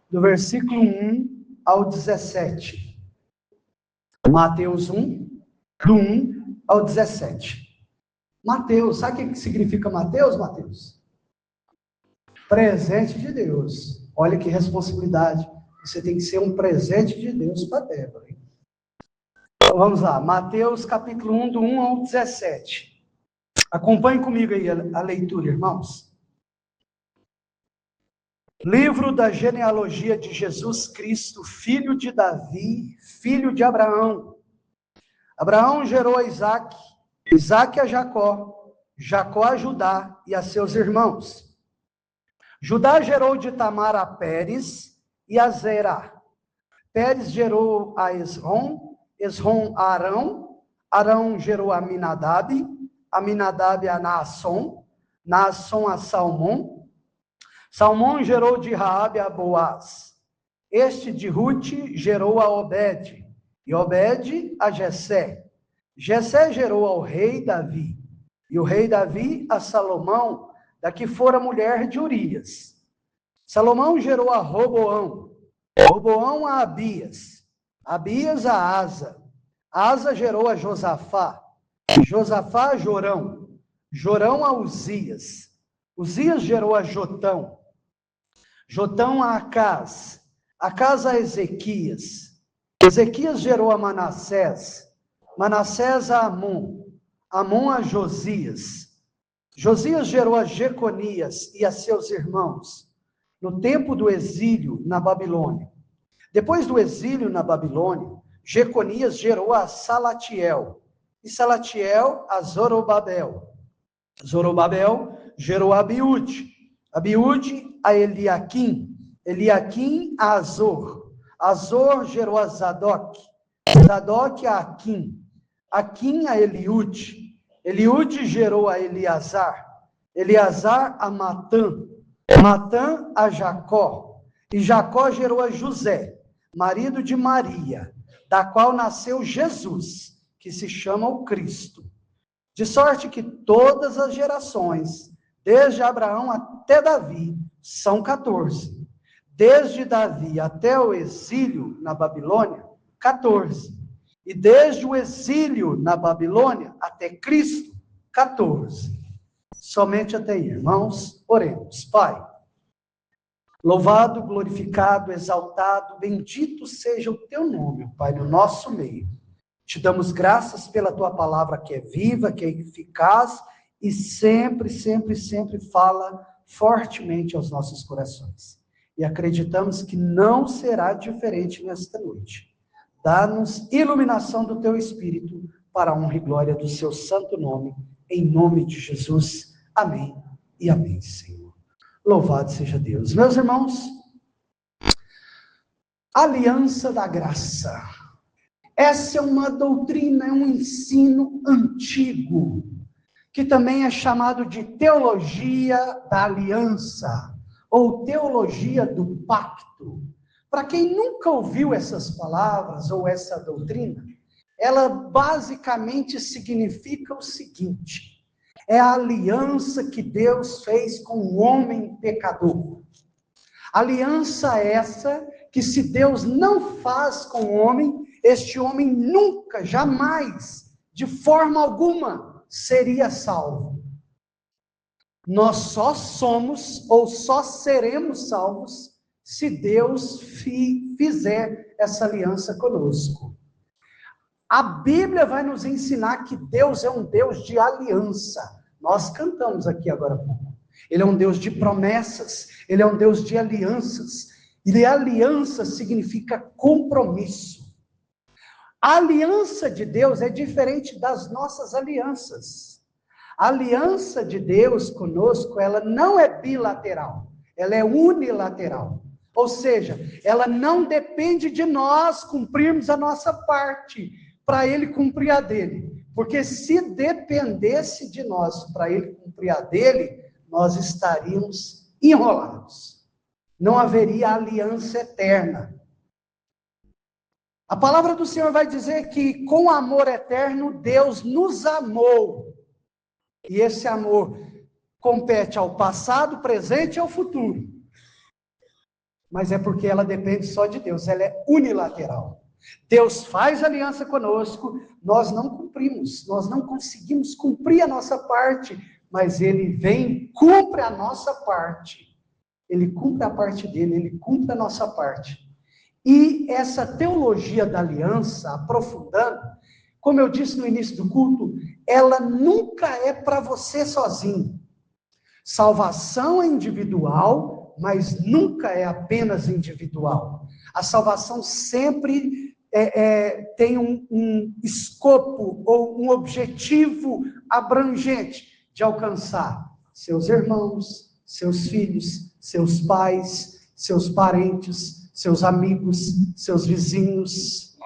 do versículo 1 ao 17. Mateus 1, do 1 ao 17. Mateus, sabe o que significa Mateus, Mateus? Presente de Deus. Olha que responsabilidade. Você tem que ser um presente de Deus para Débora. Então vamos lá, Mateus capítulo 1, do 1 ao 17. Acompanhe comigo aí a leitura, irmãos. Livro da genealogia de Jesus Cristo, filho de Davi, filho de Abraão. Abraão gerou a Isaque, Isaque a Jacó, Jacó a Judá e a seus irmãos. Judá gerou de Tamar a Pérez e a Zerá. Pérez gerou a Esrom, Esrom a Arão, Arão gerou a Aminadab, Aminadab a Naasson, Naasson a Salmão, Salmão gerou de Raabe a Boaz. Este de Rute gerou a Obed, e Obed a Jessé. Jessé gerou ao rei Davi, e o rei Davi a Salomão, da que fora mulher de Urias. Salomão gerou a Roboão, Roboão a Abias, Abias a Asa. Asa gerou a Josafá, Josafá a Jorão, Jorão a Uzias. Uzias gerou a Jotão, Jotão a Acás, Acás a Ezequias. Ezequias gerou a Manassés, Manassés a Amon, Amon a Josias. Josias gerou a Jeconias e a seus irmãos, no tempo do exílio na Babilônia. Depois do exílio na Babilônia, Jeconias gerou a Salatiel, e Salatiel a Zorobabel. Zorobabel gerou a Abiúde, Abiúde a Eliaquim, Eliaquim a Azor, Azor gerou a Zadok, Zadok a Aquim, Aquim a Eliúde, Eliúde gerou a Eleazar, Eleazar a Matã, Matã a Jacó, e Jacó gerou a José, marido de Maria, da qual nasceu Jesus, que se chama o Cristo. De sorte que todas as gerações, desde Abraão até Davi, são 14. Desde Davi até o exílio na Babilônia, 14. E desde o exílio na Babilônia até Cristo, 14. Somente até aí, irmãos, oremos. Pai, louvado, glorificado, exaltado, bendito seja o teu nome, Pai, no nosso meio. Te damos graças pela tua palavra que é viva, que é eficaz e sempre, sempre, sempre fala fortemente aos nossos corações. E acreditamos que não será diferente nesta noite. Dá-nos iluminação do teu Espírito para a honra e glória do seu santo nome, em nome de Jesus. Amém e amém, Senhor. Louvado seja Deus. Meus irmãos, aliança da graça. Essa é uma doutrina, é um ensino antigo, que também é chamado de teologia da aliança, ou teologia do pacto. Para quem nunca ouviu essas palavras, ou essa doutrina, ela basicamente significa o seguinte: é a aliança que Deus fez com o homem pecador. Aliança essa que, se Deus não faz com o homem, este homem nunca, jamais, de forma alguma, seria salvo. Nós só somos ou só seremos salvos se Deus fizer essa aliança conosco. A Bíblia vai nos ensinar que Deus é um Deus de aliança. Nós cantamos aqui agora há pouco. Ele é um Deus de promessas, ele é um Deus de alianças. E aliança significa compromisso. A aliança de Deus é diferente das nossas alianças. A aliança de Deus conosco, ela não é bilateral, ela é unilateral. Ou seja, ela não depende de nós cumprirmos a nossa parte para ele cumprir a dele. Porque se dependesse de nós para ele cumprir a dele, nós estaríamos enrolados. Não haveria aliança eterna. A palavra do Senhor vai dizer que com amor eterno Deus nos amou. E esse amor compete ao passado, presente e ao futuro. mas é porque ela depende só de Deus, ela é unilateral. Deus faz aliança conosco, nós não cumprimos, nós não conseguimos cumprir a nossa parte, mas Ele vem, cumpre a nossa parte. Ele cumpre a parte dele, Ele cumpre a nossa parte. E essa teologia da aliança, aprofundando, como eu disse no início do culto, ela nunca é para você sozinho. Salvação é individual, mas nunca é apenas individual. A salvação sempre tem um escopo ou um objetivo abrangente de alcançar seus irmãos, seus filhos, seus pais, seus parentes, seus amigos, seus vizinhos.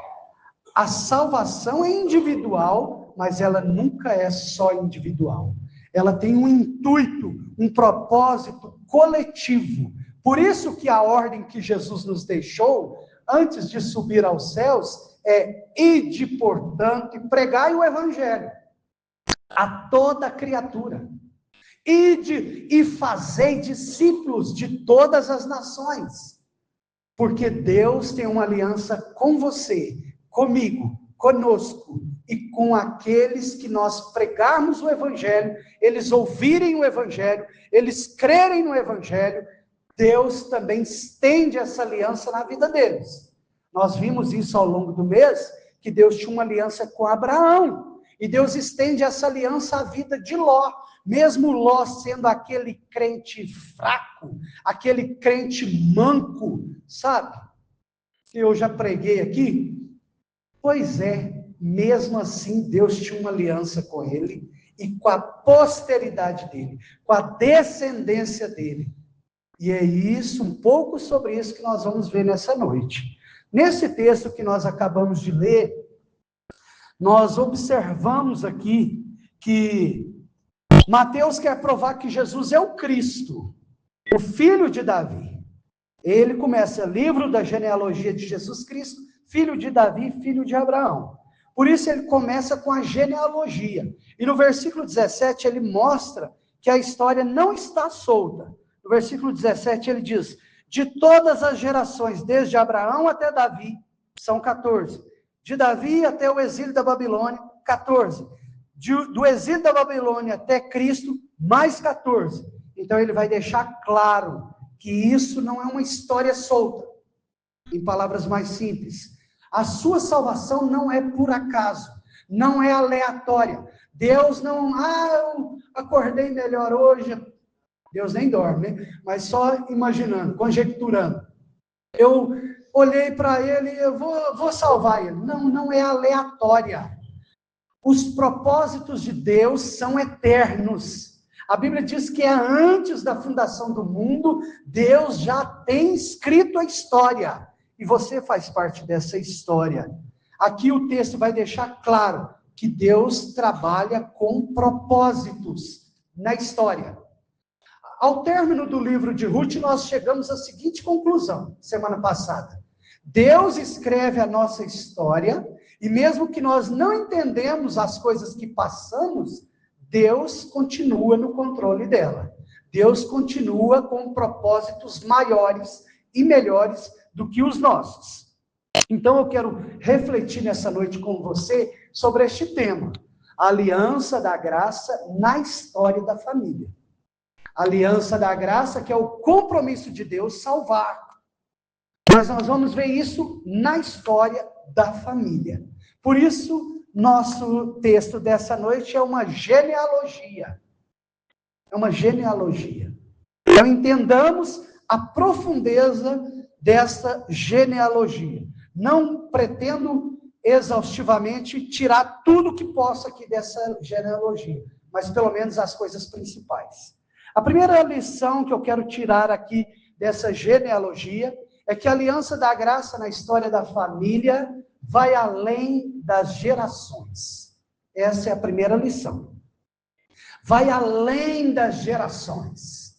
A salvação é individual, mas ela nunca é só individual. Ela tem um intuito, um propósito coletivo. Por isso que a ordem que Jesus nos deixou, antes de subir aos céus, é: ide, portanto, e pregai o evangelho a toda criatura. Ide e fazei discípulos de todas as nações. Porque Deus tem uma aliança com você, comigo, conosco e com aqueles que nós pregarmos o evangelho, eles ouvirem o evangelho, eles crerem no evangelho, Deus também estende essa aliança na vida deles. Nós vimos isso ao longo do mês, que Deus tinha uma aliança com Abraão, e Deus estende essa aliança à vida de Ló, mesmo Ló sendo aquele crente fraco, aquele crente manco, sabe? Que eu já preguei aqui. Pois é, mesmo assim Deus tinha uma aliança com ele, e com a posteridade dele, com a descendência dele. E é isso, um pouco sobre isso que nós vamos ver nessa noite. Nesse texto que nós acabamos de ler, nós observamos aqui que Mateus quer provar que Jesus é o Cristo, o filho de Davi. Ele começa, livro da genealogia de Jesus Cristo, filho de Davi, filho de Abraão. Por isso ele começa com a genealogia. E no versículo 17 ele mostra que a história não está solta. No versículo 17 ele diz: de todas as gerações, desde Abraão até Davi, são 14. De Davi até o exílio da Babilônia, 14. Do exílio da Babilônia até Cristo, mais 14. Então ele vai deixar claro que isso não é uma história solta. Em palavras mais simples, a sua salvação não é por acaso, não é aleatória. Deus não, eu acordei melhor hoje. Deus nem dorme, né? Mas só imaginando, conjecturando. Eu olhei para ele e eu vou salvar ele. Não, não é aleatória. Os propósitos de Deus são eternos. A Bíblia diz que é antes da fundação do mundo, Deus já tem escrito a história. E você faz parte dessa história. Aqui o texto vai deixar claro que Deus trabalha com propósitos na história. Ao término do livro de Ruth, nós chegamos à seguinte conclusão, semana passada. Deus escreve a nossa história, e mesmo que nós não entendemos as coisas que passamos, Deus continua no controle dela. Deus continua com propósitos maiores e melhores do que os nossos. Então eu quero refletir nessa noite com você sobre este tema, a aliança da graça na história da família. A aliança da graça, que é o compromisso de Deus salvar. Mas nós vamos ver isso na história da família. Por isso, nosso texto dessa noite é uma genealogia. É uma genealogia. Então, entendamos a profundeza dessa genealogia. Não pretendo exaustivamente tirar tudo que possa aqui dessa genealogia, mas pelo menos as coisas principais. A primeira lição que eu quero tirar aqui dessa genealogia é que a aliança da graça na história da família vai além das gerações. Essa é a primeira lição. Vai além das gerações.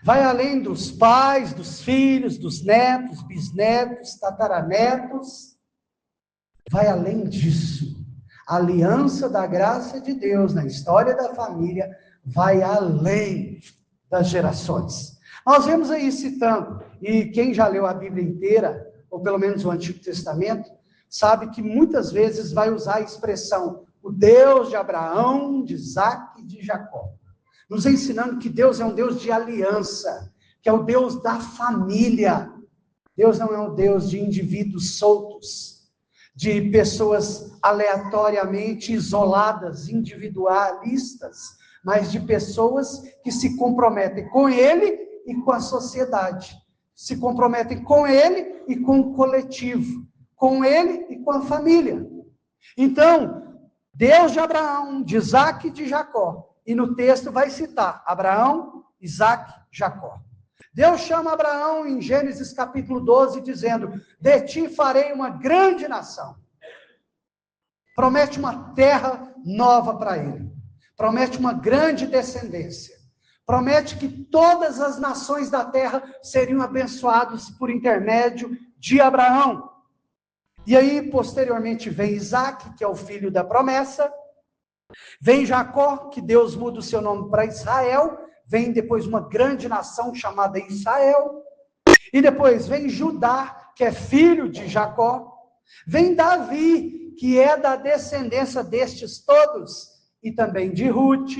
Vai além dos pais, dos filhos, dos netos, bisnetos, tataranetos. Vai além disso. A aliança da graça de Deus na história da família vai além das gerações. Nós vemos aí citando, e quem já leu a Bíblia inteira, ou pelo menos o Antigo Testamento, sabe que muitas vezes vai usar a expressão o Deus de Abraão, de Isaque e de Jacó, nos ensinando que Deus é um Deus de aliança, que é o Deus da família. Deus não é um Deus de indivíduos soltos, de pessoas aleatoriamente isoladas, individualistas, mas de pessoas que se comprometem com Ele e com a sociedade, se comprometem com Ele e com o coletivo, com Ele e com a família. Então, Deus de Abraão, de Isaque e de Jacó, e no texto vai citar Abraão, Isaque, Jacó. Deus chama Abraão em Gênesis capítulo 12, dizendo, de ti farei uma grande nação. Promete uma terra nova para ele. Promete uma grande descendência. Promete que todas as nações da terra seriam abençoadas por intermédio de Abraão. E aí, posteriormente, vem Isaque, que é o filho da promessa. Vem Jacó, que Deus muda o seu nome para Israel. Vem depois uma grande nação chamada Israel. E depois vem Judá, que é filho de Jacó. Vem Davi, que é da descendência destes todos. E também de Ruth,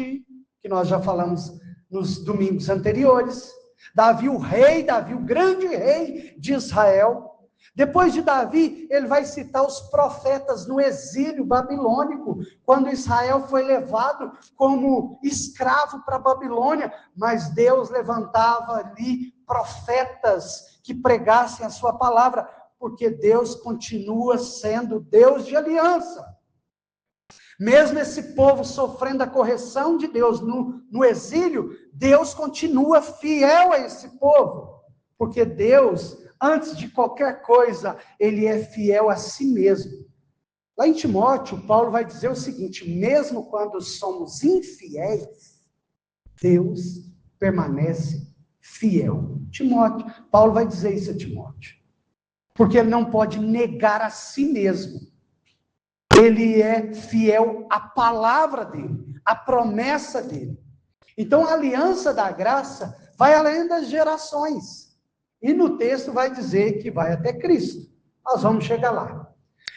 que nós já falamos nos domingos anteriores. Davi, o rei, Davi, o grande rei de Israel. Depois de Davi, ele vai citar os profetas no exílio babilônico, quando Israel foi levado como escravo para a Babilônia, mas Deus levantava ali profetas que pregassem a sua palavra, porque Deus continua sendo Deus de aliança. Mesmo esse povo sofrendo a correção de Deus no exílio, Deus continua fiel a esse povo, porque Deus, antes de qualquer coisa, ele é fiel a si mesmo. Lá em Timóteo, Paulo vai dizer o seguinte, mesmo quando somos infiéis, Deus permanece fiel. Paulo vai dizer isso a Timóteo, porque ele não pode negar a si mesmo. Ele é fiel à palavra dele, à promessa dele. Então, a aliança da graça vai além das gerações. E no texto vai dizer que vai até Cristo. Nós vamos chegar lá.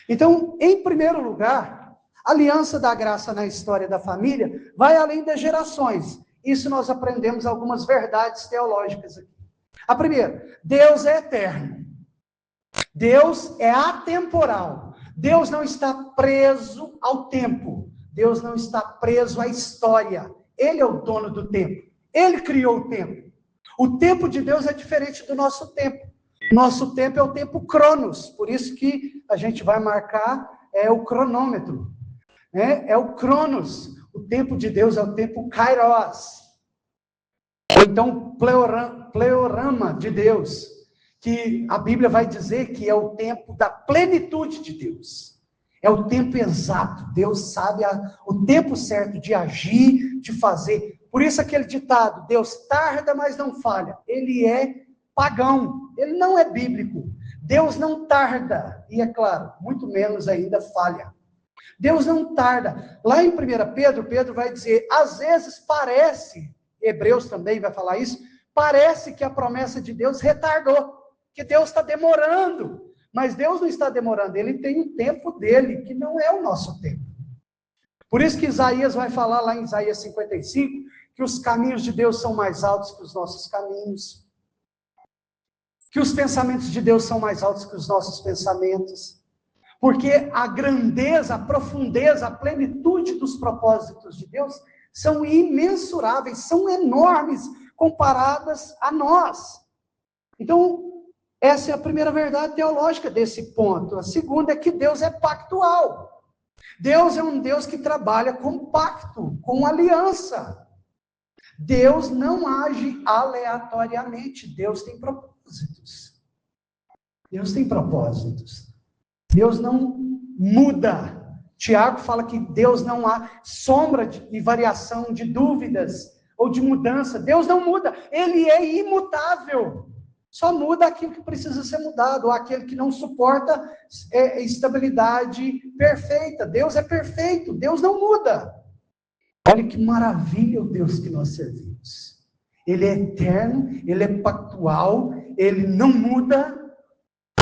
Então, em primeiro lugar, a aliança da graça na história da família vai além das gerações. Isso nós aprendemos algumas verdades teológicas aqui. A primeira, Deus é eterno. Deus é atemporal. Deus não está preso ao tempo. Deus não está preso à história. Ele é o dono do tempo. Ele criou o tempo. O tempo de Deus é diferente do nosso tempo. Nosso tempo é o tempo Cronos. Por isso que a gente vai marcar o cronômetro. É o Cronos. O tempo de Deus é o tempo Kairos. Ou então pleorama de Deus, que a Bíblia vai dizer que é o tempo da plenitude de Deus. É o tempo exato. Deus sabe o tempo certo de agir, de fazer. Por isso aquele ditado, Deus tarda, mas não falha. Ele é pagão, ele não é bíblico. Deus não tarda, e é claro, muito menos ainda falha. Deus não tarda. Lá em 1 Pedro, Pedro vai dizer, às vezes parece, Hebreus também vai falar isso, parece que a promessa de Deus retardou. Que Deus está demorando, mas Deus não está demorando, Ele tem o tempo dele, que não é o nosso tempo. Por isso que Isaías vai falar lá em Isaías 55, que os caminhos de Deus são mais altos que os nossos caminhos, que os pensamentos de Deus são mais altos que os nossos pensamentos, porque a grandeza, a profundeza, a plenitude dos propósitos de Deus são imensuráveis, são enormes comparadas a nós. Então, essa é a primeira verdade teológica desse ponto. A segunda é que Deus é pactual. Deus é um Deus que trabalha com pacto, com aliança. Deus não age aleatoriamente. Deus tem propósitos. Deus tem propósitos. Deus não muda. Tiago fala que Deus não há sombra de variação, de dúvidas ou de mudança. Deus não muda. Ele é imutável. Só muda aquilo que precisa ser mudado, ou aquele que não suporta estabilidade perfeita. Deus é perfeito, Deus não muda. Olha que maravilha o Deus que nós servimos. Ele é eterno, ele é pactual, ele não muda,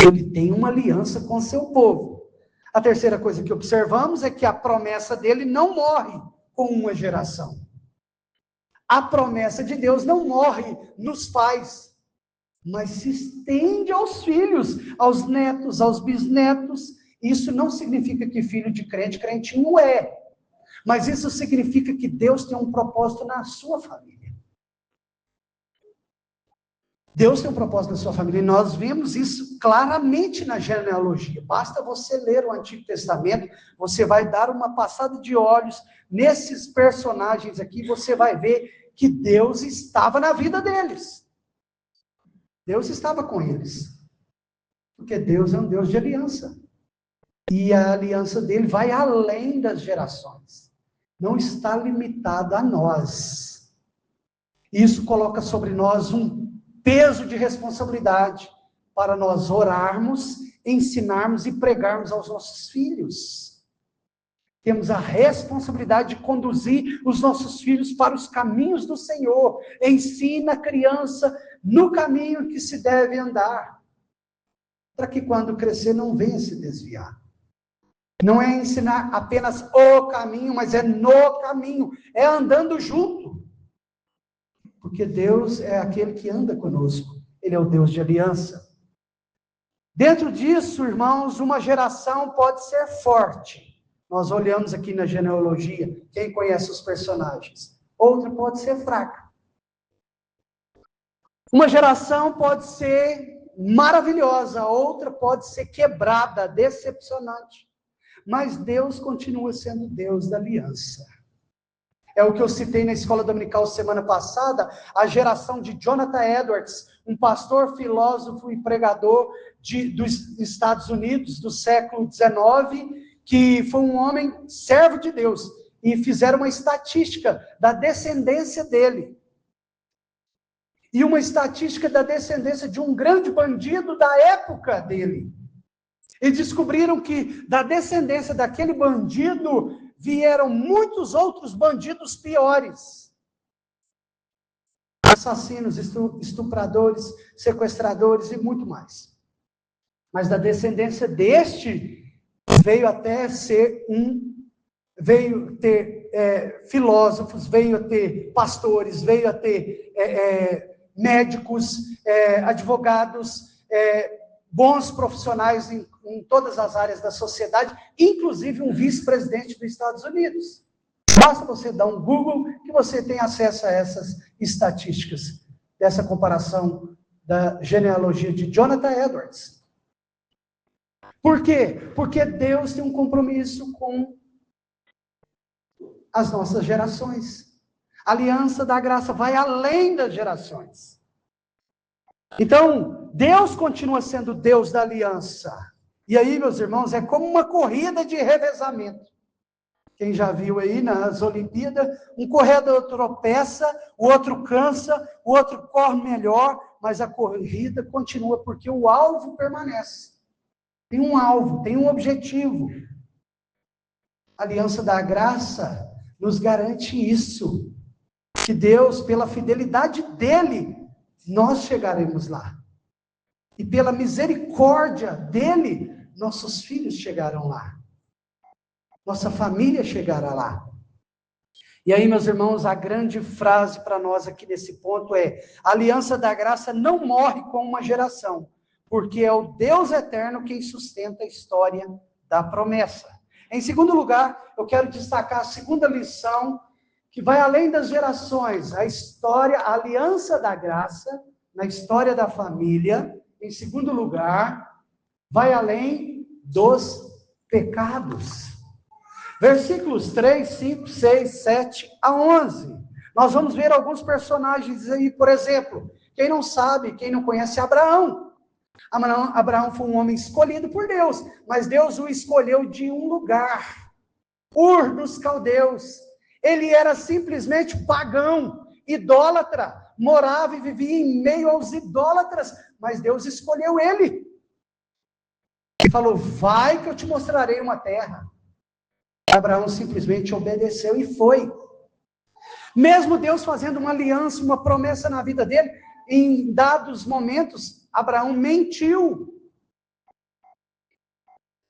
ele tem uma aliança com seu povo. A terceira coisa que observamos é que a promessa dele não morre com uma geração. A promessa de Deus não morre nos pais, mas se estende aos filhos, aos netos, aos bisnetos. Isso não significa que filho de crente, crentinho é. Mas isso significa que Deus tem um propósito na sua família. Deus tem um propósito na sua família, e nós vemos isso claramente na genealogia. Basta você ler o Antigo Testamento, você vai dar uma passada de olhos nesses personagens aqui, você vai ver que Deus estava na vida deles. Deus estava com eles. Porque Deus é um Deus de aliança. E a aliança dele vai além das gerações. Não está limitada a nós. Isso coloca sobre nós um peso de responsabilidade para nós orarmos, ensinarmos e pregarmos aos nossos filhos. Temos a responsabilidade de conduzir os nossos filhos para os caminhos do Senhor. Ensina a criança no caminho que se deve andar, para que quando crescer não venha se desviar. Não é ensinar apenas o caminho, mas é no caminho, é andando junto. Porque Deus é aquele que anda conosco. Ele é o Deus de aliança. Dentro disso, irmãos, uma geração pode ser forte. Nós olhamos aqui na genealogia, quem conhece os personagens. Outra pode ser fraca. Uma geração pode ser maravilhosa, outra pode ser quebrada, decepcionante. Mas Deus continua sendo Deus da aliança. É o que eu citei na escola dominical semana passada, a geração de Jonathan Edwards, um pastor, filósofo e pregador dos Estados Unidos do século XIX, que foi um homem servo de Deus, e fizeram uma estatística da descendência dele. E uma estatística da descendência de um grande bandido da época dele. E descobriram que da descendência daquele bandido vieram muitos outros bandidos piores. Assassinos, estupradores, sequestradores e muito mais. Mas da descendência deste, veio ter filósofos, veio a ter pastores, veio a ter médicos, advogados, bons profissionais em todas as áreas da sociedade, inclusive um vice-presidente dos Estados Unidos. Basta você dar um Google que você tem acesso a essas estatísticas, dessa comparação da genealogia de Jonathan Edwards. Por quê? Porque Deus tem um compromisso com as nossas gerações. A aliança da graça vai além das gerações. Então, Deus continua sendo Deus da aliança. E aí, meus irmãos, é como uma corrida de revezamento. Quem já viu aí nas Olimpíadas, um corredor tropeça, o outro cansa, o outro corre melhor, mas a corrida continua porque o alvo permanece. Tem um alvo, tem um objetivo. A aliança da graça nos garante isso. Que Deus, pela fidelidade dele, nós chegaremos lá. E pela misericórdia dele, nossos filhos chegarão lá. Nossa família chegará lá. E aí, meus irmãos, a grande frase para nós aqui nesse ponto é: a aliança da graça não morre com uma geração, porque é o Deus eterno quem sustenta a história da promessa. Em segundo lugar, eu quero destacar a segunda lição, que vai além das gerações, a aliança da graça, na história da família. Em segundo lugar, vai além dos pecados. Versículos 3, 5, 6, 7 a 11. Nós vamos ver alguns personagens aí, por exemplo, quem não sabe, quem não conhece Abraão. Abraão foi um homem escolhido por Deus, mas Deus o escolheu de um lugar, Ur dos Caldeus. Ele era simplesmente pagão, idólatra, morava e vivia em meio aos idólatras, mas Deus escolheu ele. E falou: vai que eu te mostrarei uma terra. Abraão simplesmente obedeceu e foi. Mesmo Deus fazendo uma aliança, uma promessa na vida dele, em dados momentos, Abraão mentiu.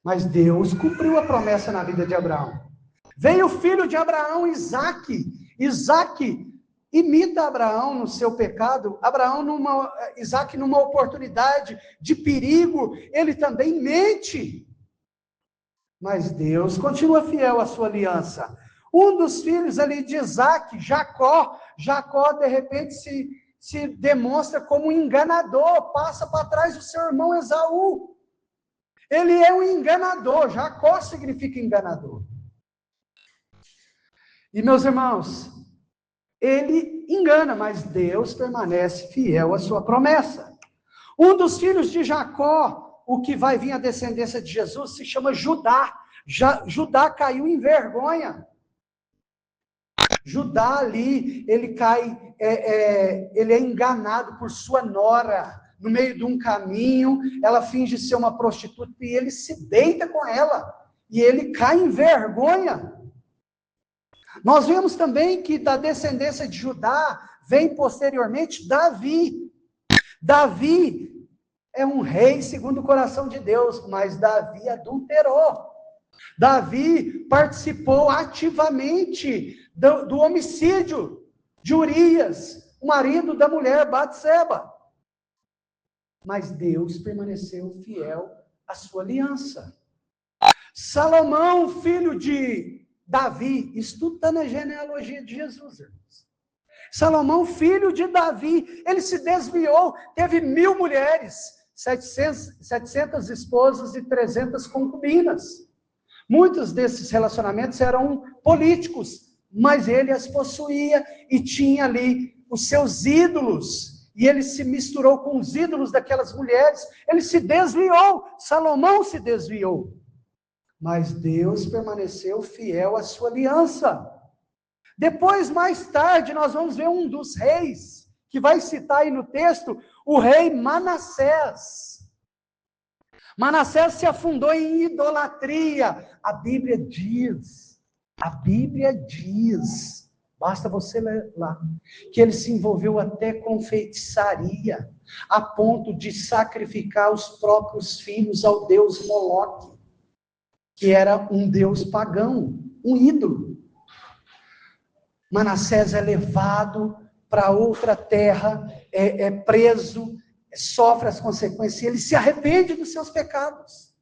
Mas Deus cumpriu a promessa na vida de Abraão. Veio o filho de Abraão, Isaque. Isaque imita Abraão no seu pecado. Isaque numa oportunidade de perigo, ele também mente. Mas Deus continua fiel à sua aliança. Um dos filhos ali de Isaque, Jacó, de repente se demonstra como um enganador, passa para trás do seu irmão Esaú. Ele é um enganador, Jacó significa enganador. E meus irmãos, ele engana, mas Deus permanece fiel à sua promessa. Um dos filhos de Jacó, o que vai vir a descendência de Jesus, se chama Judá. Judá caiu em vergonha. Judá ali, ele ele é enganado por sua nora, no meio de um caminho, ela finge ser uma prostituta, e ele se deita com ela, e ele cai em vergonha. Nós vemos também que da descendência de Judá, vem posteriormente Davi. Davi é um rei segundo o coração de Deus, mas Davi adulterou. Davi participou ativamente do homicídio de Urias, o marido da mulher Batseba. Mas Deus permaneceu fiel à sua aliança. Salomão, filho de Davi, isso está na genealogia de Jesus, irmãos. Salomão, filho de Davi, ele se desviou, teve 1000 mulheres, 700 esposas e 300 concubinas. Muitos desses relacionamentos eram políticos, mas ele as possuía e tinha ali os seus ídolos, e ele se misturou com os ídolos daquelas mulheres, ele se desviou, Salomão se desviou, mas Deus permaneceu fiel à sua aliança. Depois, mais tarde, nós vamos ver um dos reis, que vai citar aí no texto, o rei Manassés. Manassés se afundou em idolatria. A Bíblia diz, basta você ler lá, que ele se envolveu até com feitiçaria, a ponto de sacrificar os próprios filhos ao deus Moloque, que era um deus pagão, um ídolo. Manassés é levado para outra terra, é preso, sofre as consequências, ele se arrepende dos seus pecados.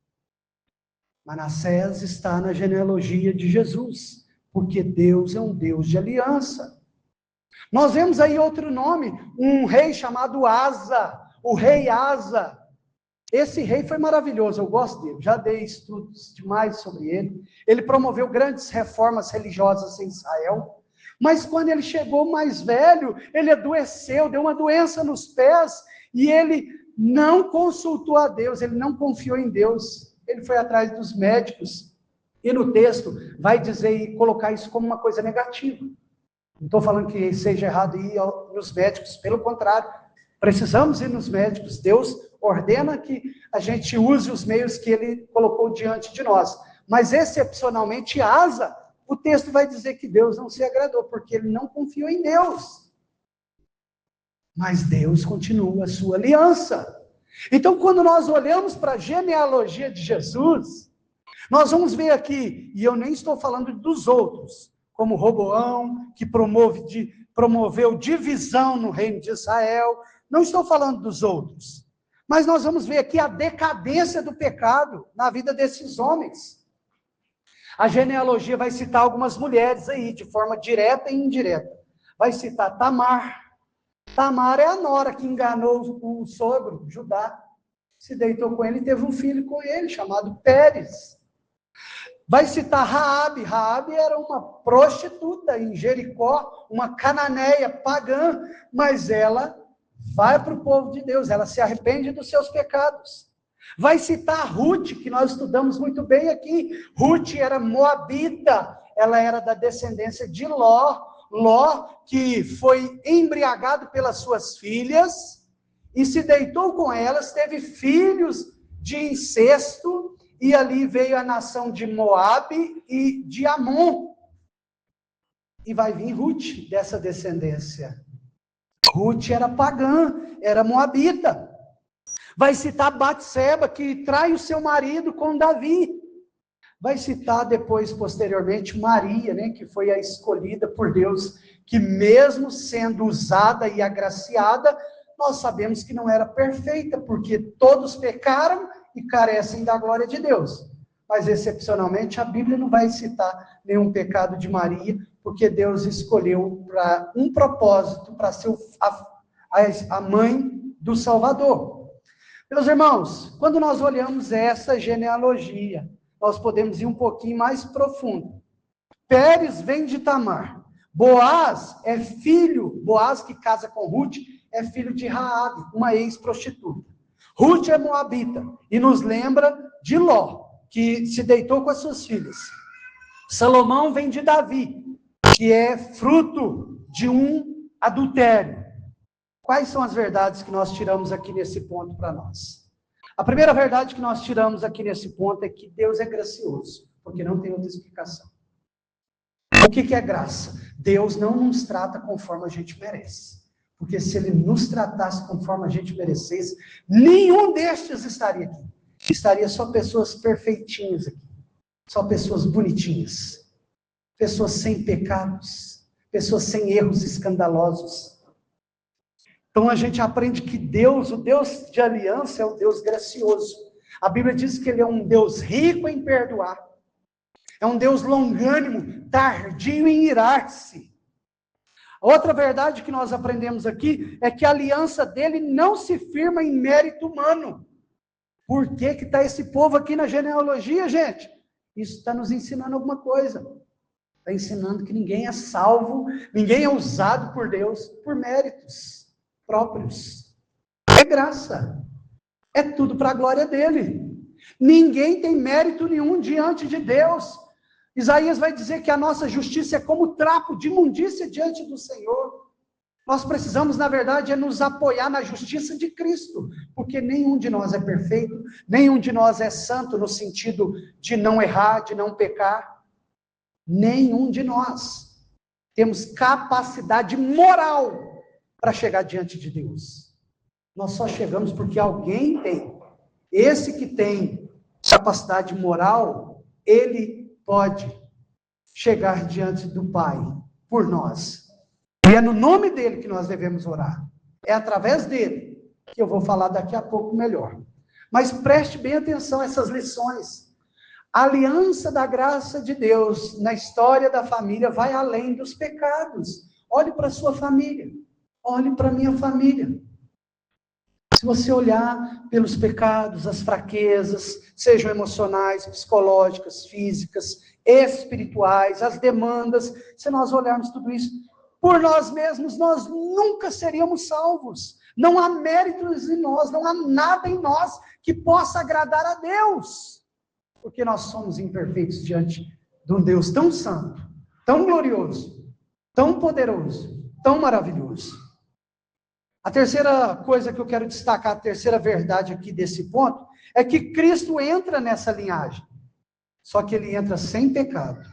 Manassés está na genealogia de Jesus, porque Deus é um Deus de aliança. Nós vemos aí outro nome, um rei chamado Asa, o rei Asa. Esse rei foi maravilhoso, eu gosto dele, já dei estudos demais sobre ele. Ele promoveu grandes reformas religiosas em Israel, mas quando ele chegou mais velho, ele adoeceu, deu uma doença nos pés, e ele não consultou a Deus, ele não confiou em Deus, ele foi atrás dos médicos, e no texto vai dizer e colocar isso como uma coisa negativa. Não estou falando que seja errado ir nos médicos, pelo contrário, precisamos ir nos médicos, Deus ordena que a gente use os meios que ele colocou diante de nós, mas excepcionalmente Asa, o texto vai dizer que Deus não se agradou, porque ele não confiou em Deus. Mas Deus continua a sua aliança. Então, quando nós olhamos para a genealogia de Jesus, nós vamos ver aqui, e eu nem estou falando dos outros, como Roboão, que promoveu divisão no reino de Israel, não estou falando dos outros, mas nós vamos ver aqui a decadência do pecado na vida desses homens. A genealogia vai citar algumas mulheres aí, de forma direta e indireta. Vai citar Tamar. Tamar é a nora que enganou o sogro, Judá. Se deitou com ele e teve um filho com ele, chamado Pérez. Vai citar Raabe. Raabe era uma prostituta em Jericó, uma cananeia pagã, mas ela vai para o povo de Deus, ela se arrepende dos seus pecados. Vai citar Ruth, que nós estudamos muito bem aqui. Ruth era moabita, ela era da descendência de Ló. Ló, que foi embriagado pelas suas filhas, e se deitou com elas, teve filhos de incesto, e ali veio a nação de Moabe e de Amon. E vai vir Ruth dessa descendência. Ruth era pagã, era moabita. Vai citar Batseba, que trai o seu marido com Davi. Vai citar depois, posteriormente, Maria, né, que foi a escolhida por Deus, que mesmo sendo usada e agraciada, nós sabemos que não era perfeita, porque todos pecaram e carecem da glória de Deus. Mas, excepcionalmente, a Bíblia não vai citar nenhum pecado de Maria, porque Deus escolheu para um propósito, para ser a mãe do Salvador. Meus irmãos, quando nós olhamos essa genealogia, nós podemos ir um pouquinho mais profundo. Pérez vem de Tamar. Boaz é filho, Boaz que casa com Ruth, é filho de Raabe, uma ex-prostituta. Ruth é moabita e nos lembra de Ló, que se deitou com as suas filhas. Salomão vem de Davi, que é fruto de um adultério. Quais são as verdades que nós tiramos aqui nesse ponto para nós? A primeira verdade que nós tiramos aqui nesse ponto é que Deus é gracioso, porque não tem outra explicação. O que é graça? Deus não nos trata conforme a gente merece. Porque se Ele nos tratasse conforme a gente merecesse, nenhum destes estaria aqui. Estaria só pessoas perfeitinhas aqui. Só pessoas bonitinhas. Pessoas sem pecados. Pessoas sem erros escandalosos. Então a gente aprende que Deus, o Deus de aliança, é o Deus gracioso. A Bíblia diz que Ele é um Deus rico em perdoar. É um Deus longânimo, tardio em irar-se. Outra verdade que nós aprendemos aqui é que a aliança dele não se firma em mérito humano. Por que está esse povo aqui na genealogia, gente? Isso está nos ensinando alguma coisa. Está ensinando que ninguém é salvo, ninguém é usado por Deus por méritos próprios. É graça. É tudo para a glória dele. Ninguém tem mérito nenhum diante de Deus. Isaías vai dizer que a nossa justiça é como trapo de imundícia diante do Senhor. Nós precisamos, na verdade, nos apoiar na justiça de Cristo, porque nenhum de nós é perfeito, nenhum de nós é santo no sentido de não errar, de não pecar. Nenhum de nós temos capacidade moral para chegar diante de Deus. Nós só chegamos porque alguém tem. Esse que tem capacidade moral, ele pode chegar diante do Pai por nós. E é no nome dele que nós devemos orar. É através dele que eu vou falar daqui a pouco melhor. Mas preste bem atenção a essas lições. A aliança da graça de Deus na história da família vai além dos pecados. Olhe para a sua família. Olhe para a minha família. Se você olhar pelos pecados, as fraquezas, sejam emocionais, psicológicas, físicas, espirituais, as demandas, se nós olharmos tudo isso, por nós mesmos, nós nunca seríamos salvos. Não há méritos em nós, não há nada em nós que possa agradar a Deus. Porque nós somos imperfeitos diante de um Deus tão santo, tão glorioso, tão poderoso, tão maravilhoso. A terceira coisa que eu quero destacar, a terceira verdade aqui desse ponto, é que Cristo entra nessa linhagem. Só que ele entra sem pecado.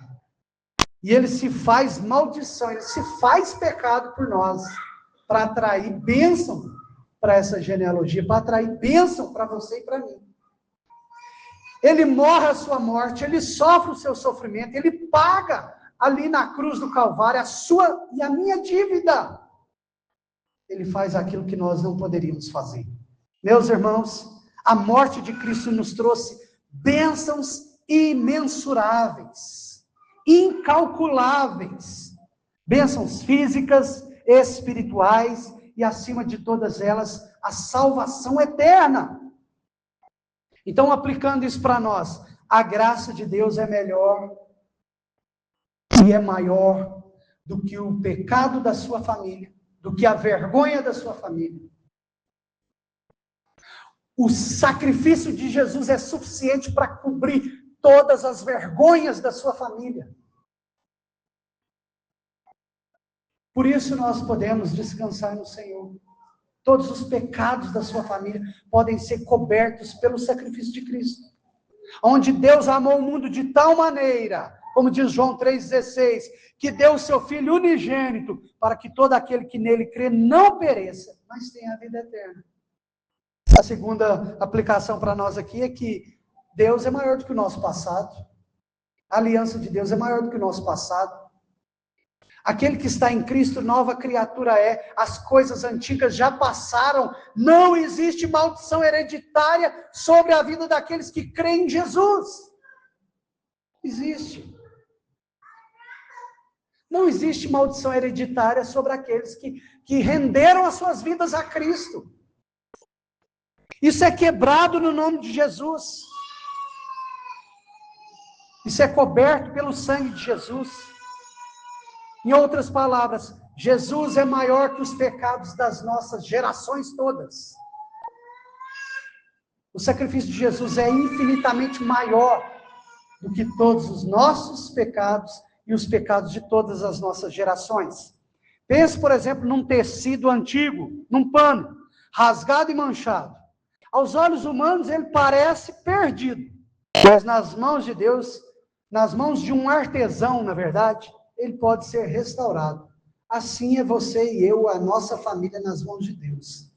E ele se faz maldição, ele se faz pecado por nós, para atrair bênção para essa genealogia, para atrair bênção para você e para mim. Ele morre a sua morte, ele sofre o seu sofrimento, ele paga ali na cruz do Calvário a sua e a minha dívida. Ele faz aquilo que nós não poderíamos fazer. Meus irmãos, a morte de Cristo nos trouxe bênçãos imensuráveis, incalculáveis, bênçãos físicas, espirituais e, acima de todas elas, a salvação eterna. Então, aplicando isso para nós, a graça de Deus é melhor e é maior do que o pecado da sua família, do que a vergonha da sua família. O sacrifício de Jesus é suficiente para cobrir todas as vergonhas da sua família. Por isso nós podemos descansar no Senhor. Todos os pecados da sua família podem ser cobertos pelo sacrifício de Cristo. Onde Deus amou o mundo de tal maneira como diz João 3,16, que deu o seu Filho unigênito, para que todo aquele que nele crê não pereça, mas tenha a vida eterna. A segunda aplicação para nós aqui é que Deus é maior do que o nosso passado. A aliança de Deus é maior do que o nosso passado. Aquele que está em Cristo, nova criatura é. As coisas antigas já passaram. Não existe maldição hereditária sobre a vida daqueles que creem em Jesus. Existe. Não existe maldição hereditária sobre aqueles que renderam as suas vidas a Cristo. Isso é quebrado no nome de Jesus. Isso é coberto pelo sangue de Jesus. Em outras palavras, Jesus é maior que os pecados das nossas gerações todas. O sacrifício de Jesus é infinitamente maior do que todos os nossos pecados e os pecados de todas as nossas gerações. Pense, por exemplo, num tecido antigo, num pano, rasgado e manchado. Aos olhos humanos ele parece perdido, mas nas mãos de Deus, nas mãos de um artesão, na verdade, ele pode ser restaurado. Assim é você e eu, a nossa família, nas mãos de Deus.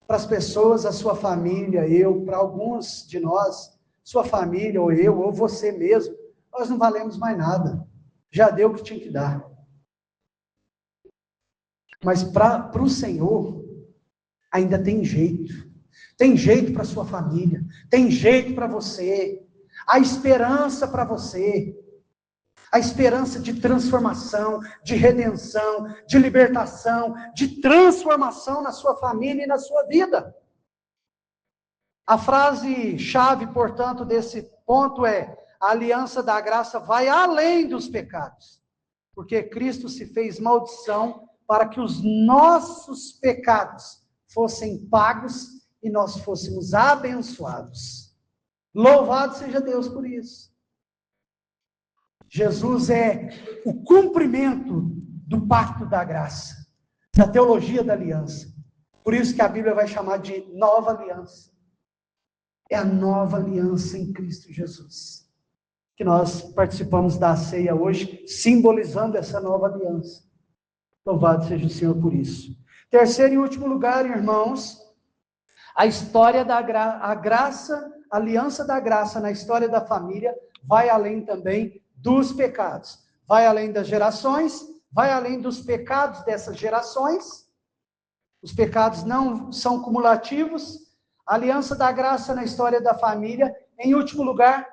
Para as pessoas, a sua família, eu, para alguns de nós, sua família, ou eu, ou você mesmo, nós não valemos mais nada. Já deu o que tinha que dar. Mas para o Senhor, ainda tem jeito. Tem jeito para a sua família. Tem jeito para você. Há esperança para você. A esperança de transformação, de redenção, de libertação, de transformação na sua família e na sua vida. A frase-chave, portanto, desse ponto é: a aliança da graça vai além dos pecados, porque Cristo se fez maldição para que os nossos pecados fossem pagos e nós fôssemos abençoados. Louvado seja Deus por isso. Jesus é o cumprimento do pacto da graça, da teologia da aliança. Por isso que a Bíblia vai chamar de nova aliança. É a nova aliança em Cristo Jesus, que nós participamos da ceia hoje, simbolizando essa nova aliança. Louvado seja o Senhor por isso. Terceiro e último lugar, irmãos, a história da graça, a aliança da graça na história da família vai além também dos pecados, vai além das gerações, vai além dos pecados dessas gerações. Os pecados não são cumulativos. A aliança da graça na história da família, em último lugar,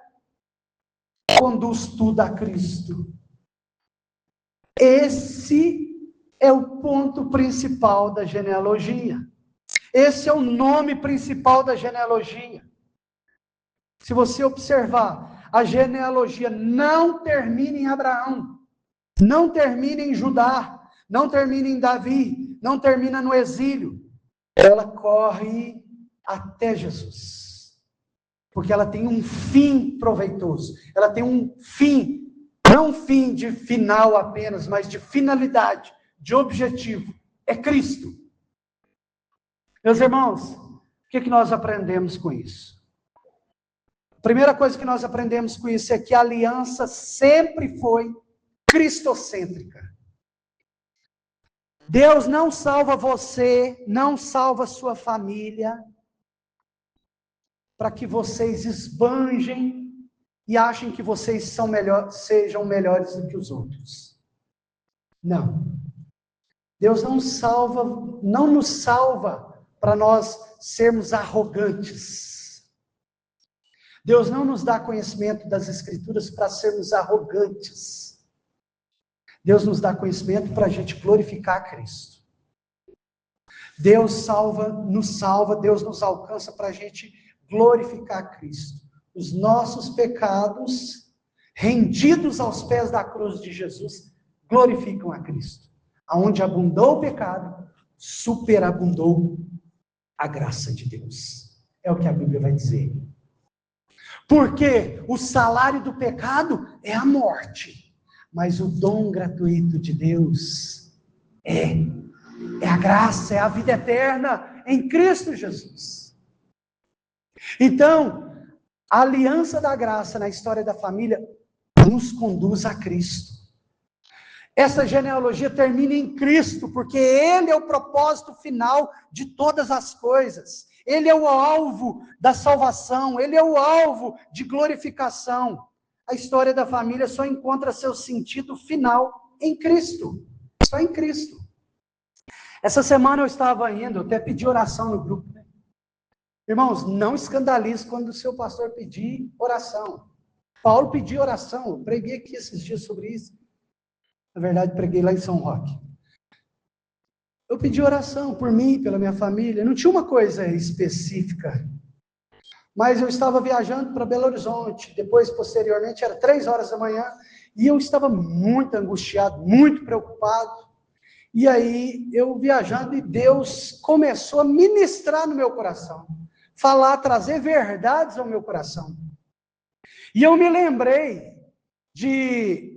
conduz tudo a Cristo. Esse é o ponto principal da genealogia. Esse é o nome principal da genealogia. Se você observar, a genealogia não termina em Abraão, não termina em Judá, não termina em Davi, não termina no exílio. Ela corre até Jesus, porque ela tem um fim proveitoso, ela tem um fim, não um fim de final apenas, mas de finalidade, de objetivo, é Cristo. Meus irmãos, o que nós aprendemos com isso? A primeira coisa que nós aprendemos com isso é que a aliança sempre foi cristocêntrica. Deus não salva você, não salva sua família, para que vocês esbanjem e achem que vocês sejam melhores do que os outros. Não. Deus não nos salva para nós sermos arrogantes. Deus não nos dá conhecimento das Escrituras para sermos arrogantes. Deus nos dá conhecimento para a gente glorificar a Cristo. Deus nos salva, Deus nos alcança para a gente glorificar a Cristo. Os nossos pecados, rendidos aos pés da cruz de Jesus, glorificam a Cristo. Aonde abundou o pecado, superabundou a graça de Deus. É o que a Bíblia vai dizer. Porque o salário do pecado é a morte, mas o dom gratuito de Deus é a graça, é a vida eterna em Cristo Jesus. Então, a aliança da graça na história da família nos conduz a Cristo. Essa genealogia termina em Cristo, porque Ele é o propósito final de todas as coisas. Ele é o alvo da salvação, Ele é o alvo de glorificação. A história da família só encontra seu sentido final em Cristo. Só em Cristo. Essa semana eu estava indo, eu até pedi oração no grupo. Né? Irmãos, não escandalize quando o seu pastor pedir oração. Paulo pediu oração, eu preguei aqui esses dias sobre isso. Na verdade, preguei lá em São Roque. Eu pedi oração por mim, pela minha família. Não tinha uma coisa específica. Mas eu estava viajando para Belo Horizonte. Depois, posteriormente, era 3 horas da manhã. E eu estava muito angustiado, muito preocupado. E aí, eu viajando, e Deus começou a ministrar no meu coração. Falar, trazer verdades ao meu coração. E eu me lembrei de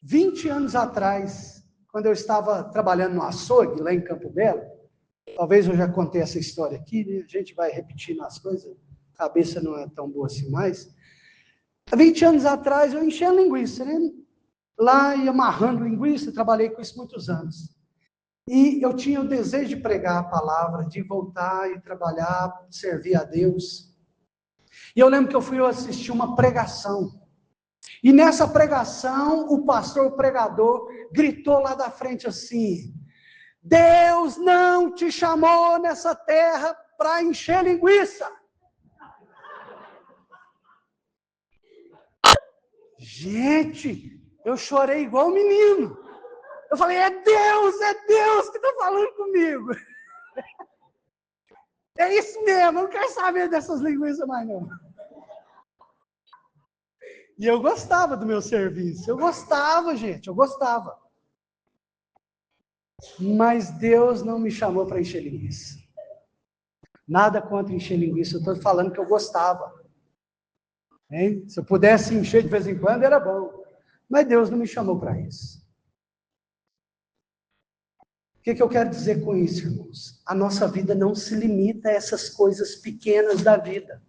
20 anos atrás, quando eu estava trabalhando no açougue, lá em Campo Belo, talvez eu já contei essa história aqui, né? A gente vai repetindo as coisas, a cabeça não é tão boa assim mais. Há 20 anos atrás, eu enchia linguiça, né? Lá e amarrando linguiça, trabalhei com isso muitos anos. E eu tinha o desejo de pregar a palavra, de voltar e trabalhar, servir a Deus. E eu lembro que eu fui assistir uma pregação. E nessa pregação, o pastor, o pregador, gritou lá da frente assim: Deus não te chamou nessa terra para encher linguiça. Gente, eu chorei igual um menino. Eu falei, é Deus que está falando comigo. É isso mesmo, eu não quero saber dessas linguiças mais não. E eu gostava do meu serviço, eu gostava, gente, eu gostava. Mas Deus não me chamou para encher linguiça. Nada contra encher linguiça, eu estou falando que eu gostava. Hein? Se eu pudesse encher de vez em quando, era bom. Mas Deus não me chamou para isso. O que eu quero dizer com isso, irmãos? A nossa vida não se limita a essas coisas pequenas da vida.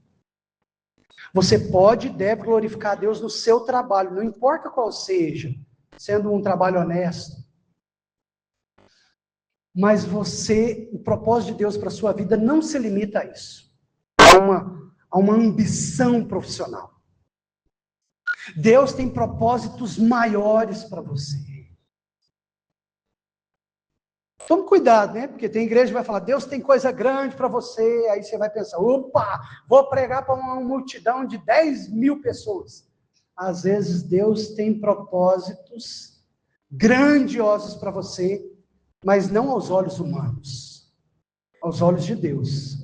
Você pode e deve glorificar a Deus no seu trabalho, não importa qual seja, sendo um trabalho honesto. Mas o propósito de Deus para a sua vida não se limita a isso. A uma ambição profissional. Deus tem propósitos maiores para você. Tome cuidado, né? Porque tem igreja que vai falar, Deus tem coisa grande para você. Aí você vai pensar, opa, vou pregar para uma multidão de 10 mil pessoas. Às vezes Deus tem propósitos grandiosos para você, mas não aos olhos humanos, aos olhos de Deus.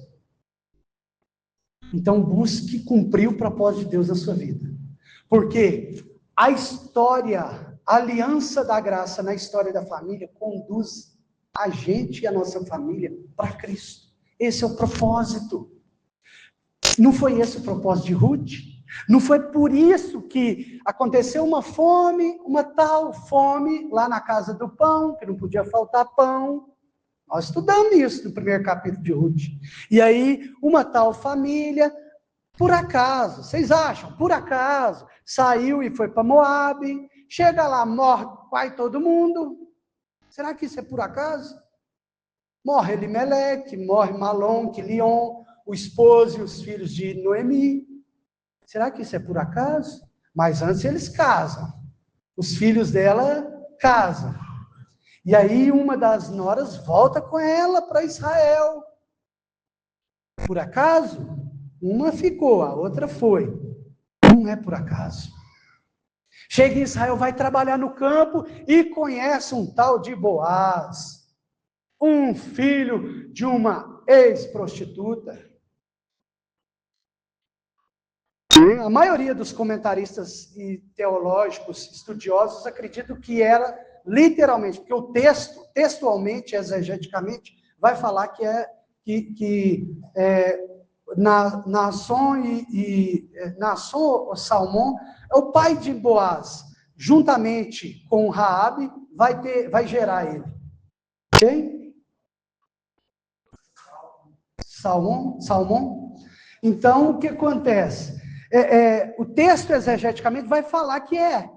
Então busque cumprir o propósito de Deus na sua vida. Porque a história, a aliança da graça na história da família conduz a gente e a nossa família para Cristo. Esse é o propósito. Não foi esse o propósito de Ruth? Não foi por isso que aconteceu uma fome, uma tal fome lá na casa do pão, que não podia faltar pão. Nós estudamos isso no primeiro capítulo de Ruth. E aí, uma tal família, por acaso, vocês acham? Por acaso, saiu e foi para Moabe, chega lá, morre pai todo mundo. Será que isso é por acaso? Morre Elimeleque, morre Malom, Quilion, o esposo e os filhos de Noemi. Será que isso é por acaso? Mas antes eles casam. Os filhos dela casam. E aí uma das noras volta com ela para Israel. Por acaso? Uma ficou, a outra foi. Não é por acaso. Chega em Israel, vai trabalhar no campo e conhece um tal de Boaz, um filho de uma ex-prostituta. A maioria dos comentaristas e teológicos estudiosos acreditam que era literalmente, porque o texto, textualmente, exegeticamente, vai falar que Naasson ou Salmão é o pai de Boaz, juntamente com Raabe, vai gerar ele. Ok? Salmão? Então, o que acontece? O texto exegeticamente vai falar que é.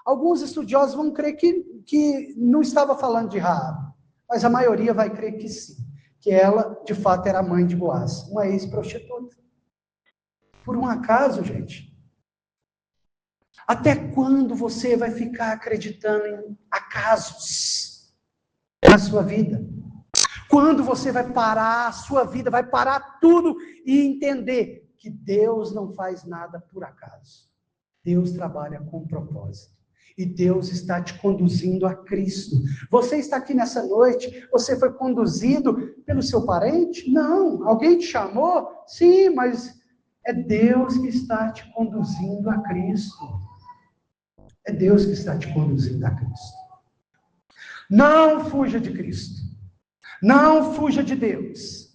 Alguns estudiosos vão crer que não estava falando de Raabe, mas a maioria vai crer que sim, que ela, de fato, era a mãe de Boaz, uma ex-prostituta. Por um acaso, gente? Até quando você vai ficar acreditando em acasos na sua vida? Quando você vai parar a sua vida, vai parar tudo e entender que Deus não faz nada por acaso. Deus trabalha com propósito. E Deus está te conduzindo a Cristo. Você está aqui nessa noite, você foi conduzido pelo seu parente? Não. Alguém te chamou? Sim, mas é Deus que está te conduzindo a Cristo. É Deus que está te conduzindo a Cristo. Não fuja de Cristo. Não fuja de Deus.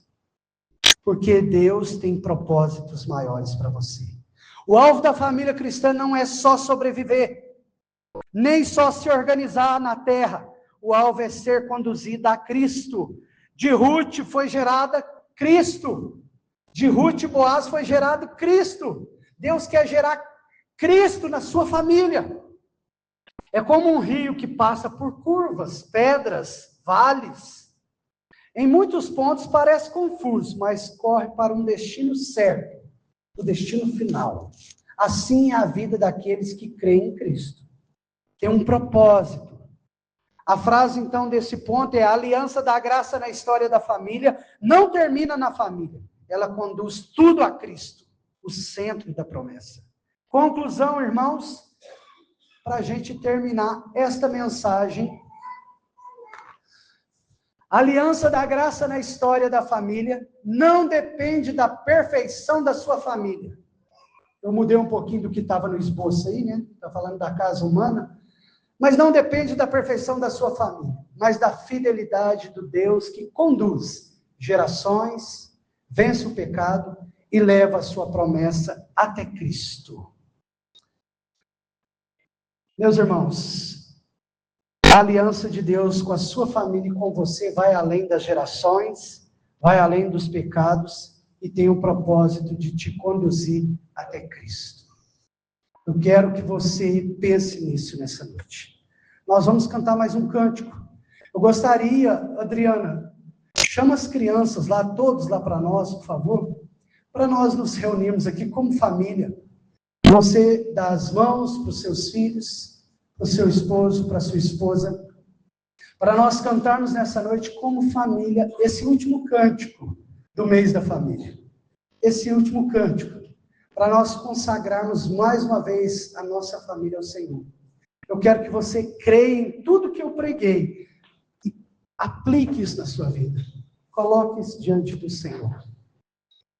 Porque Deus tem propósitos maiores para você. O alvo da família cristã não é só sobreviver, nem só se organizar na terra. O alvo é ser conduzida a Cristo. De Ruth foi gerada Cristo. De Ruth e Boaz foi gerado Cristo. Deus quer gerar Cristo na sua família. É como um rio que passa por curvas, pedras, vales. Em muitos pontos parece confuso, mas corre para um destino certo, o destino final. Assim é a vida daqueles que creem em Cristo. Tem um propósito. A frase, então, desse ponto é: a aliança da graça na história da família não termina na família. Ela conduz tudo a Cristo, o centro da promessa. Conclusão, irmãos, para a gente terminar esta mensagem. A aliança da graça na história da família não depende da perfeição da sua família. Eu mudei um pouquinho do que estava no esboço aí, né? Está falando da casa humana. Mas não depende da perfeição da sua família, mas da fidelidade do Deus que conduz gerações, vence o pecado e leva a sua promessa até Cristo. Meus irmãos, a aliança de Deus com a sua família e com você vai além das gerações, vai além dos pecados e tem o propósito de te conduzir até Cristo. Eu quero que você pense nisso nessa noite. Nós vamos cantar mais um cântico. Eu gostaria, Adriana, chama as crianças lá, todos lá para nós, por favor, para nós nos reunirmos aqui como família. Você dá as mãos para os seus filhos, para o seu esposo, para a sua esposa, para nós cantarmos nessa noite como família esse último cântico do mês da família. Esse último cântico, para nós consagrarmos mais uma vez a nossa família ao Senhor. Eu quero que você creia em tudo que eu preguei e aplique isso na sua vida. Coloque isso diante do Senhor.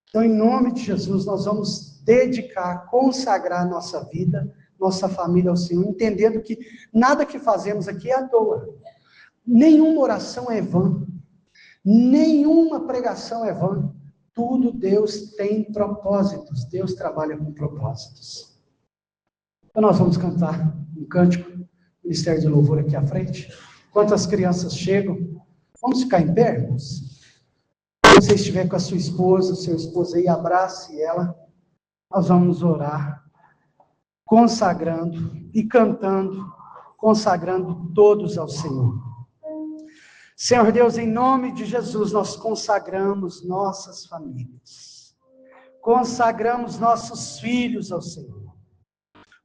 Então, em nome de Jesus, nós vamos dedicar, consagrar nossa vida, nossa família ao Senhor, entendendo que nada que fazemos aqui é à toa. Nenhuma oração é vã. Nenhuma pregação é vã. Tudo Deus tem propósitos. Deus trabalha com propósitos. Então nós vamos cantar um cântico, Ministério de Louvor aqui à frente. Enquanto as crianças chegam, vamos ficar em pé, irmãos? Se você estiver com a sua esposa, o seu esposo aí, abrace ela. Nós vamos orar, consagrando e cantando, consagrando todos ao Senhor. Senhor Deus, em nome de Jesus, nós consagramos nossas famílias. Consagramos nossos filhos ao Senhor.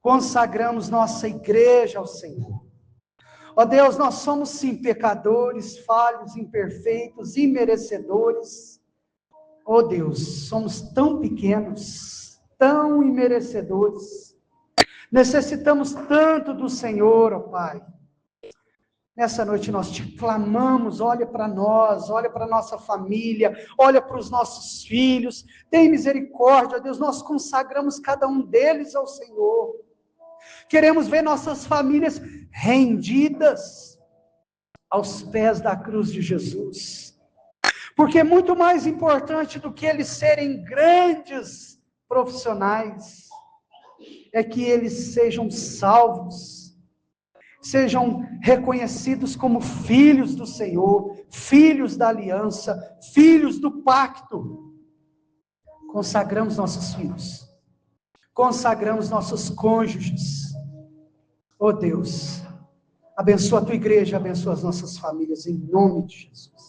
Consagramos nossa igreja ao Senhor. Ó Deus, nós somos sim pecadores, falhos, imperfeitos, imerecedores. Ó Deus, somos tão pequenos, tão imerecedores. Necessitamos tanto do Senhor, ó Pai. Nessa noite nós te clamamos, olha para nós, olha para nossa família, olha para os nossos filhos, tem misericórdia, ó Deus, nós consagramos cada um deles ao Senhor. Queremos ver nossas famílias rendidas aos pés da cruz de Jesus. Porque é muito mais importante do que eles serem grandes profissionais, é que eles sejam salvos, sejam reconhecidos como filhos do Senhor, filhos da aliança, filhos do pacto. Consagramos nossos filhos, consagramos nossos cônjuges. Oh Deus, abençoa a tua igreja, abençoa as nossas famílias, em nome de Jesus.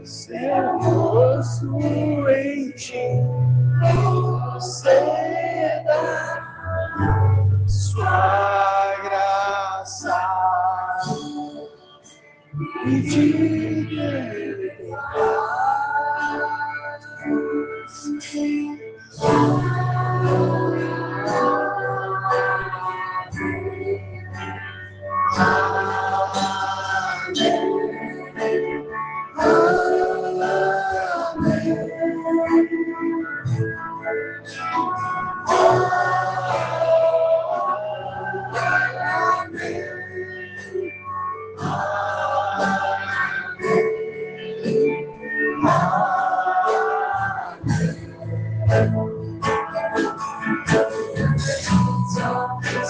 Servoso em ti, você dá sua graça e de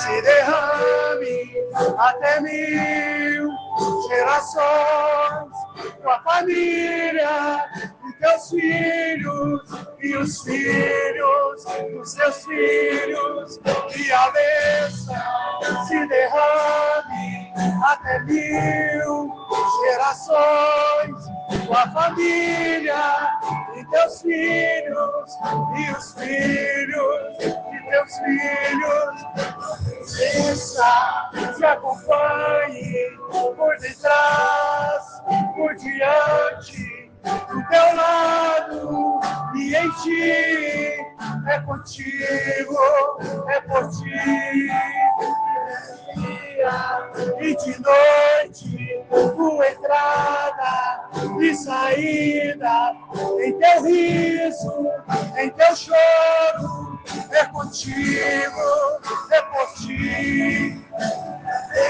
se derrame até 1000 gerações, tua família e teus filhos e os filhos dos seus filhos, e a bênção se derrame até 1000 gerações, tua família e teus filhos e os filhos de teus filhos. Desça, te acompanhe por detrás, por diante, do teu lado e em ti. É contigo, é por ti. E de noite, tua entrada e saída, em teu riso, em teu choro, é contigo, é por ti.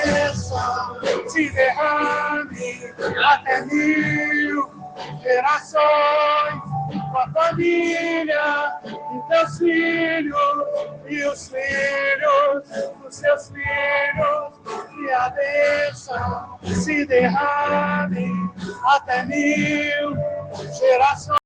Desça, se derrame até 1000 gerações, tua família e teus filhos e os filhos dos seus filhos, e a bênção se derrame até 1000 gerações.